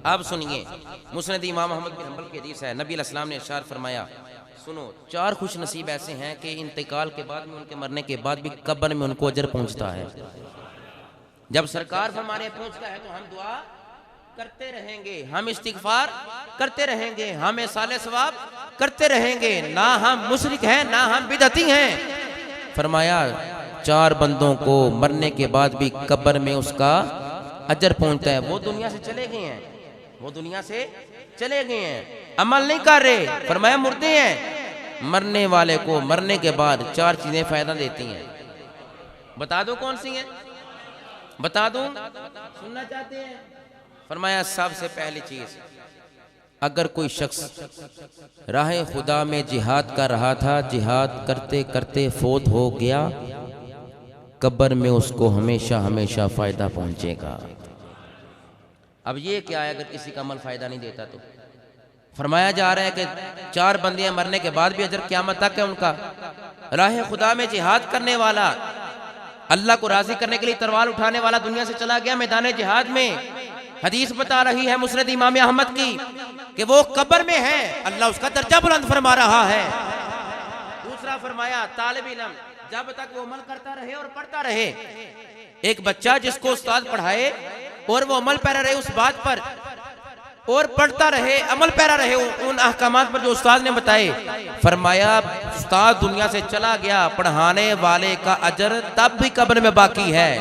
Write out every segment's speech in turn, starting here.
आप सुनिए, मुस्नद इमाम अहमद बिन हंबल की हदीस है, नबी अलैहि सलाम ने इरशाद फरमाया, सुनो, 4 खुश नसीब ऐसे हैं कि इंतकाल के बाद में, उनके मरने के बाद भी कब्र में उनको अजर पहुंचता है। जब सरकार हमारे पहुंचता है तो हम दुआ करते रहेंगे, हम इस्तिगफार करते रहेंगे, हम साले सवाब करते रहेंगे, ना हम मुशरिक हैं ना हम बिदअती हैं। फरमाया 4 बंदों को मरने के बाद भी कब्र में उसका अजर पहुंचता है। वो दुनिया से चले गए हैं, वो दुनिया से चले गए हैं, अमल नहीं कर रहे। फरमाया मुर्दे हैं। मरने वाले को मरने के बाद 4 चीजें फायदा देती हैं। बता दो कौन सी हैं? बता दूं? सुनना चाहते हैं? फरमाया सबसे पहली चीज, अगर कोई शख्स राह खुदा में जिहाद कर रहा था, जिहाद करते करते फौत हो गया, कब्र में उसको हमेशा हमेशा फायदा पहुंचेगा। अब ये क्या है, अगर किसी का अमल फायदा नहीं देता तो? फरमाया जा रहा है कि 4 बंदे मरने के बाद भी अजर क़यामत तक है उनका। राह खुदा में जिहाद करने वाला, अल्लाह को राजी करने के लिए तलवार उठाने वाला दुनिया से चला गया मैदान जिहाद में। हदीस बता रही है मुस्नद इमाम अहमद की कि वो कब्र में है, अल्लाह उसका दर्जा बुलंद फरमा रहा है। दूसरा फरमाया तालिब इल्म, जब तक वो अमल करता रहे और पढ़ता रहे। एक बच्चा जिसको उस्ताद पढ़ाए और वो अमल पैरा रहे उस बात पर, और पढ़ता रहे, अमल पैरा रहे उन अहकामात पर जो उस्ताद ने बताए। फरमाया उस्ताद दुनिया से चला गया, पढ़ाने वाले का अजर तब भी कब्र में बाकी है।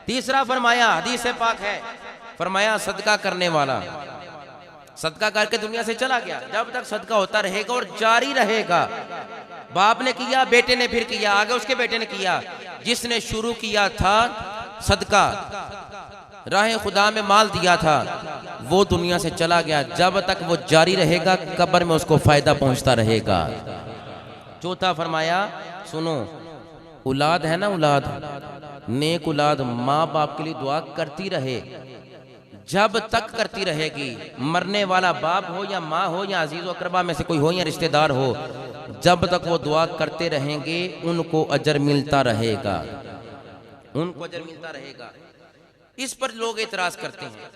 तीसरा फरमाया, हदीस से पाक है, फरमाया सदका करने वाला, सदका करके दुनिया से चला गया, जब तक सदका होता रहेगा और जारी रहेगा। बाप ने किया, बेटे ने फिर किया, आगे उसके बेटे ने किया। जिसने शुरू किया था सदका, राह खुदा में माल दिया था, वो दुनिया से चला गया, जब तक वो जारी रहेगा कब्र में उसको फायदा पहुंचता रहेगा। चौथा फरमाया, सुनो, औलाद है ना, औलाद, नेक औलाद माँ बाप के लिए दुआ करती रहे, जब तक करती रहेगी। मरने वाला बाप हो या माँ हो या अजीज अकरबा में से कोई हो या रिश्तेदार हो, जब तक वो दुआ करते रहेंगे उनको अजर मिलता रहेगा, उनको अजर मिलता रहेगा। इस पर लोग एतराज करते हैं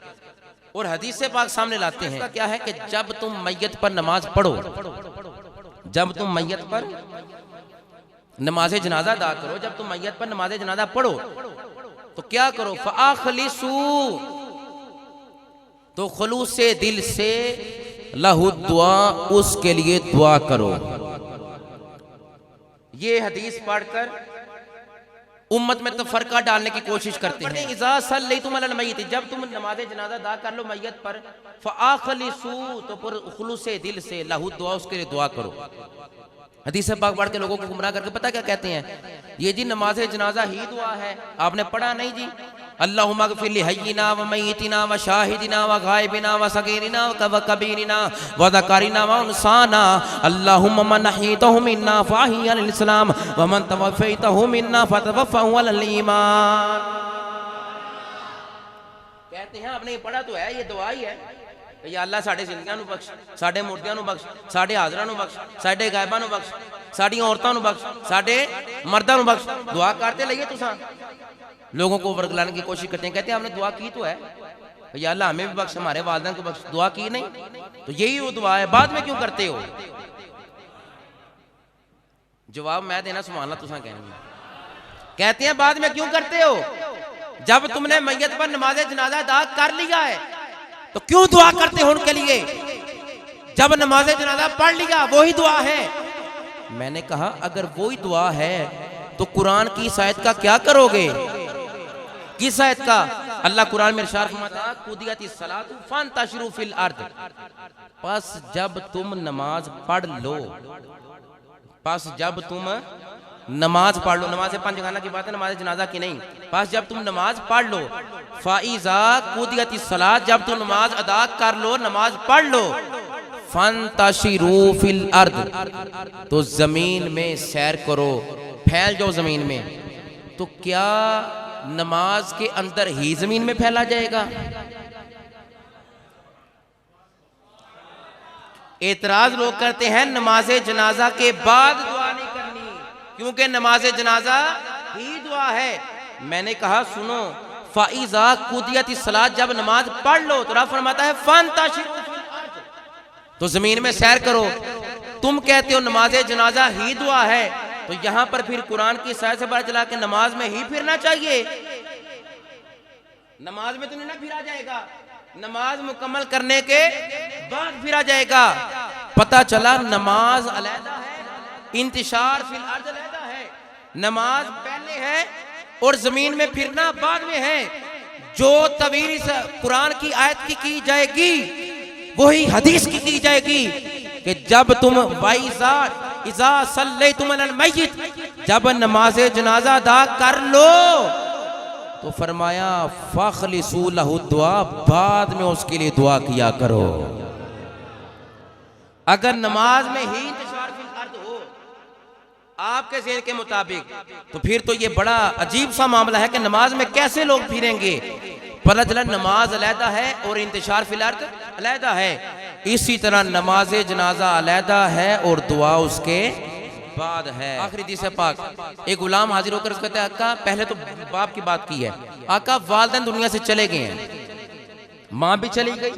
और हदीस से पाक सामने लाते हैं। इसका क्या है कि जब तुम मैयत पर नमाज पढ़ो, जब तुम मैयत पर नमाज जनाजा अदा करो, जब तुम मैयत पर नमाज जनाजा पढ़ो तो क्या करो? फ़ाख़लिसू, तो खुलूस से दिल से, लहु दुआ, उसके लिए दुआ करो। ये हदीस पढ़कर उम्मत में तफरका डालने की कोशिश करते हैं। इज़ा सल्लैतुम अलल मय्यित, जब तुम नमाज जनाजा अदा कर लो मैयत पर, फ़ाख़लिसू, तो खुलूस से दिल से, लहु दुआ, उसके लिए दुआ करो। हदीस पाक पढ़ के लोगों को गुमराह करके पता क्या कहते हैं? ये जी नमाज जनाजा ही दुआ है, आपने पढ़ा नहीं जी? अल्लाहुम्मा अग़फ़िर लि हय्यिना व मय्यितिना व शाहिदिना व गायबिना व सगीरिना व कबीरिना व ज़कारिना व उनसाना, अल्लाहुम्मा मन अहयैतहु मिन्ना फ़अहयिह अलल इस्लाम व मन तवफ़्फ़ैतहु मिन्ना फ़तवफ़्फ़हु अलल ईमान। कहते हैं आपने ये पढ़ा तो है, ये दुआ ही है। या अल्लाह साडे जिंदगियां नूं बख्श, साडे मुर्दियां नूं बख्श, साडे हाज़रां नूं बख्श, साडे गायबां नूं बख्श, साडी औरतां नूं बख्श, साडे मर्दां नूं बख्श। दुआ करते लइए तुसां, लोगों को वर्गलाने की कोशिश करते हैं। कहते हैं हमने दुआ की तो है, या अल्लाह हमें भी बख्श, हमारे वालिदैन को बख्श। दुआ की नहीं तो यही वो दुआ है, बाद में क्यों करते हो? जवाब मैं देना, सुभान अल्लाह तुसां कहनी। कहते हैं बाद में क्यों करते हो? जब तुमने मैयत पर नमाज जनाजा अदा कर लिया है तो क्यों दुआ करते हो उनके लिए? जब नमाज जनाजा पढ़ लिया, वही दुआ है। मैंने कहा अगर वही दुआ है तो कुरान की इस आयत का क्या करोगे? किस आयत का? अल्लाह कुरान में इरशाद फरमाता है, कुदियतिस सलातु फंतशिरू फिल अर्द। बस जब तुम नमाज पढ़ लो, बस जब तुम नमाज पढ़ लो, नमाज 5 गाना की बात है, नमाज जनाजा की नहीं। बस जब तुम नमाज पढ़ लो, फाइजा कुदियतिस सलात, जब तुम नमाज अदा कर लो, नमाज पढ़ लो, फंतशिरू फिल अर्द, तो जमीन में सैर करो, फैल जाओ जमीन में। तो क्या नमाज के अंदर ही जमीन में फैला जाएगा? एतराज लोग करते हैं नमाज जनाजा के बाद दुआ नहीं करनी, क्योंकि नमाज जनाजा ही दुआ है। मैंने कहा सुनो, फ़ाइज़ा कुदियतिस सलात, जब नमाज पढ़ लो तो रब फरमाता है फंतशिरू फिल अर्ज़, तो जमीन में सैर करो। तुम कहते हो नमाज जनाजा ही दुआ है, तो यहां पर फिर कुरान की साय से पता चला कि नमाज में ही फिरना चाहिए। नमाज में तो नहीं ना फिरा जाएगा, नमाज मुकम्मल करने के बाद फिरा जाएगा। पता चला नमाज अलहदा है, इंतिशार फिल अर्ज़ अलहदा है। नमाज पहले है और जमीन में फिरना बाद में है। जो तवील कुरान की आयत की जाएगी वही हदीस की जाएगी कि जब तुम इज़ा सल्लैतुम अलल मय्यित, जब नमाज जनाजा अदा कर लो तो फरमाया फ़ख़लिसू लहु दुआ, बाद में उसके लिए दुआ किया करो। अगर नमाज में ही इंतिशार फिल अर्ज़ हो आपके ज़हन के मुताबिक, तो फिर तो ये बड़ा अजीब सा मामला है कि नमाज में कैसे लोग फिरेंगे। पता चला नमाज अलहदा है और इंतिशार फिल अर्ज़ अलहदा है। इसी तरह नमाज जनाजा अलहदा है और दुआ उसके बाद है। आखिरी हदीस पाक, एक गुलाम हाजिर होकर कहता है आका, पहले तो बाप की बात की है, आका वालिदैन दुनिया से चले गए हैं, माँ भी चली गई,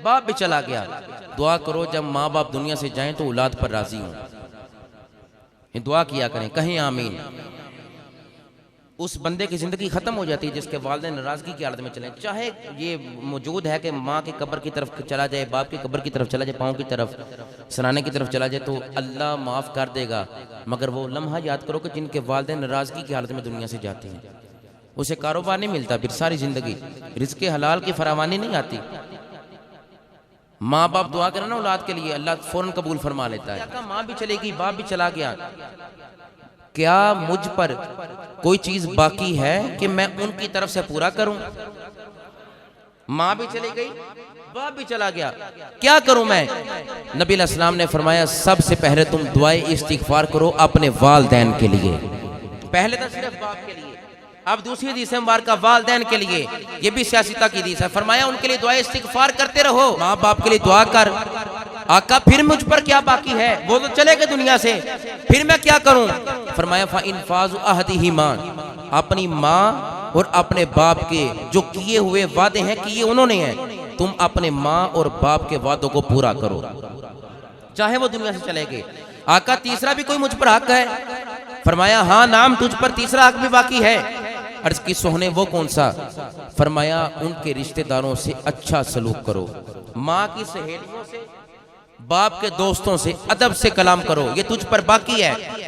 बाप भी चला गया, दुआ करो जब माँ बाप दुनिया से जाएं तो औलाद पर राजी हो। ये दुआ किया करें, कहीं आमीन। उस बंदे की जिंदगी खत्म हो जाती है जिसके वालिदैन नाराजगी की हालत में चले। चाहे ये मौजूद है कि माँ की कब्र की तरफ चला जाए, बाप की कब्र की तरफ चला जाए, पाँव की तरफ, सराने की तरफ चला जाए, तो अल्लाह माफ़ कर देगा। मगर वो लम्हा याद करो कि जिनके वालिदैन नाराजगी की हालत में दुनिया से जाते हैं, उसे कारोबार नहीं मिलता, फिर सारी जिंदगी रिज़्क़ हलाल की फरावानी नहीं आती। माँ बाप दुआ करें ना औलाद के लिए, अल्लाह फौरन कबूल फरमा लेता है। माँ भी चलेगी, बाप भी चला गया, क्या मुझ पर कोई चीज बाकी है कि मैं उनकी तरफ से पूरा करूं? माँ भी चली गई, बाप भी चला गया, क्या करूं मैं? नबी अलैहिस्सलाम ने फरमाया सबसे पहले तुम दुआए इस्तिग़फ़ार करो अपने वालिदैन के लिए। पहले तो सिर्फ बाप के लिए, अब दूसरी हदीस मुबारक वालिदैन के लिए, ये भी सियासत की हदीस है। फरमाया उनके लिए दुआए इस्तिग़फ़ार करते रहो, माँ बाप के लिए दुआ कर। आका फिर मुझ पर क्या बाकी है, वो तो चले गए दुनिया से, फिर मैं क्या करूं? फरमाया फ़इनफ़ाज़ु अहदिहिमा, अपनी माँ और अपने बाप के जो किए हुए वादे हैं किए उन्होंने हैं, तुम अपने माँ और बाप के वादों को पूरा करो चाहे वो दुनिया से चले गए। आका तीसरा भी कोई मुझ पर हक है? फरमाया हाँ नाम, तुझ पर तीसरा हक भी बाकी है। अर्ज़ की सोहने वो कौन सा? फरमाया उनके रिश्तेदारों से अच्छा सलूक करो, माँ की सहेलियों से, बाप के दोस्तों से अदब से कलाम करो, ये तुझ पर बाकी है।